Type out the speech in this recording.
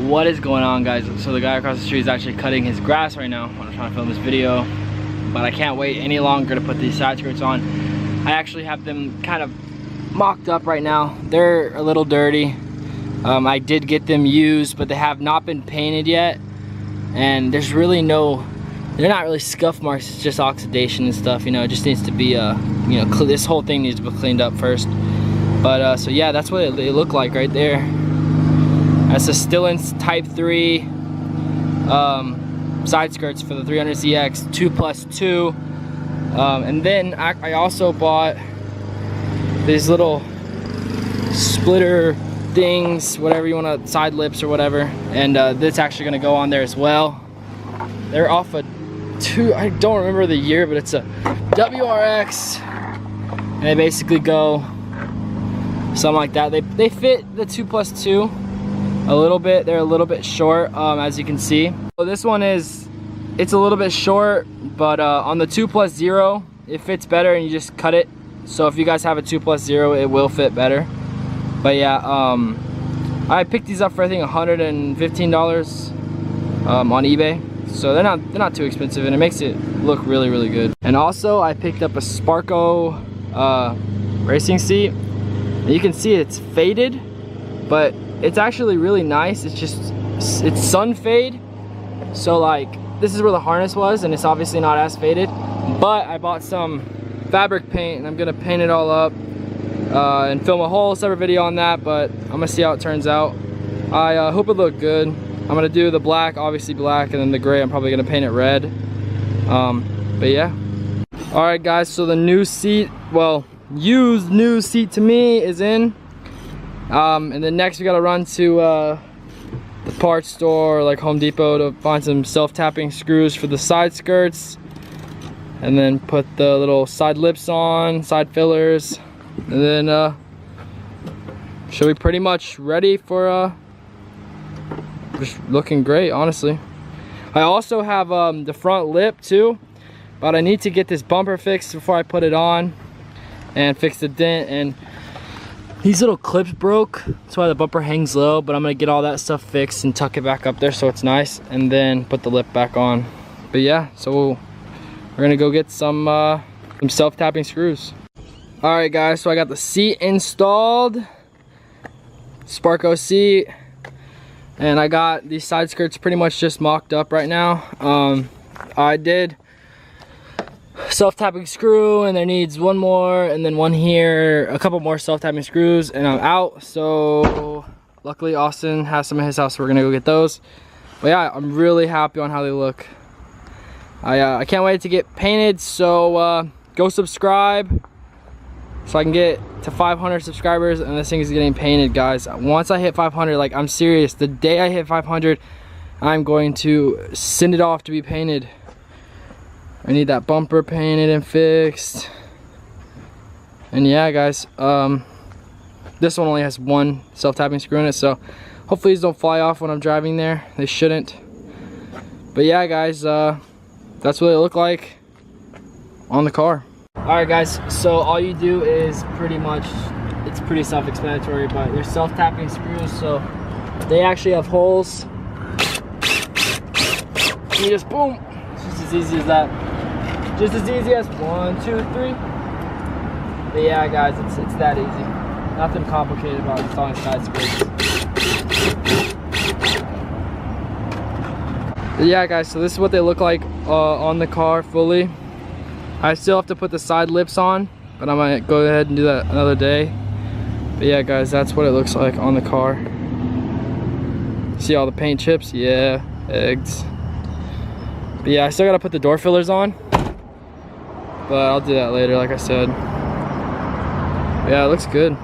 What is going on, guys? So the guy across the street is actually cutting his grass right now when I'm trying to film this video, but I can't wait any longer to put these side skirts on. I actually have them kind of mocked up right now. They're a little dirty. I did get them used, but they have not been painted yet, and there's really no, they're not really scuff marks. It's just oxidation and stuff, you know. It just needs to be you know, this whole thing needs to be cleaned up first. But so yeah, that's what they look like right there. That's the Stillen Type 3 side skirts for the 300ZX 2+2. And then I also bought these little splitter things, whatever you want to, side lips or whatever. And that's actually going to go on there as well. They're off a I don't remember the year, but it's a WRX. And they basically go something like that. They fit the 2+2. A little bit. They're a little bit short, as you can see. So this one it's a little bit short, but on the 2+0 it fits better, and you just cut it. So if you guys have a 2+0, it will fit better. But yeah, I picked these up for I think $115 on eBay. So they're not too expensive, and it makes it look really, really good. And also I picked up a Sparko racing seat. And you can see it's faded, but it's actually really nice. It's sun fade, so like this is where the harness was, and it's obviously not as faded. But I bought some fabric paint, and I'm gonna paint it all up and film a whole separate video on that. But I'm gonna see how it turns out. I hope it looked good. I'm gonna do the black, obviously black, and then the gray I'm probably gonna paint it red. But yeah. All right, guys. So the new seat, well, used new seat to me is in. And then next we gotta run to the parts store, like Home Depot, to find some self-tapping screws for the side skirts, and then put the little side lips on, side fillers, and then should be pretty much ready for just looking great, honestly. I also have the front lip too, but I need to get this bumper fixed before I put it on and fix the dent. And these little clips broke, that's why the bumper hangs low, but I'm gonna get all that stuff fixed and tuck it back up there so it's nice, and then put the lip back on. But yeah, so we're gonna go get some self-tapping screws. All right, guys, so I got the seat installed, Sparko seat, and I got these side skirts pretty much just mocked up right now. I did self-tapping screw, and there needs one more, and then one here, a couple more self-tapping screws, and I'm out. So luckily Austin has some at his house, so we're gonna go get those. But yeah, I'm really happy on how they look. I can't wait to get painted, so go subscribe so I can get to 500 subscribers, and this thing is getting painted, guys. Once I hit 500, like, I'm serious, the day I hit 500, I'm going to send it off to be painted. I need that bumper painted and fixed. And yeah, guys, this one only has one self-tapping screw in it, so hopefully these don't fly off when I'm driving there. They shouldn't. But yeah, guys, that's what it looked like on the car. Alright, guys, so all you do is pretty much, it's pretty self-explanatory, but they're self-tapping screws, so they actually have holes. You just boom. It's just as easy as that. Just as easy as 1, 2, 3. But yeah, guys, it's that easy. Nothing complicated about installing side skirts. But yeah, guys, so this is what they look like on the car fully. I still have to put the side lips on, but I might go ahead and do that another day. But yeah, guys, that's what it looks like on the car. See all the paint chips? Yeah, eggs. But yeah, I still gotta put the door fillers on, but I'll do that later, like I said. Yeah, it looks good.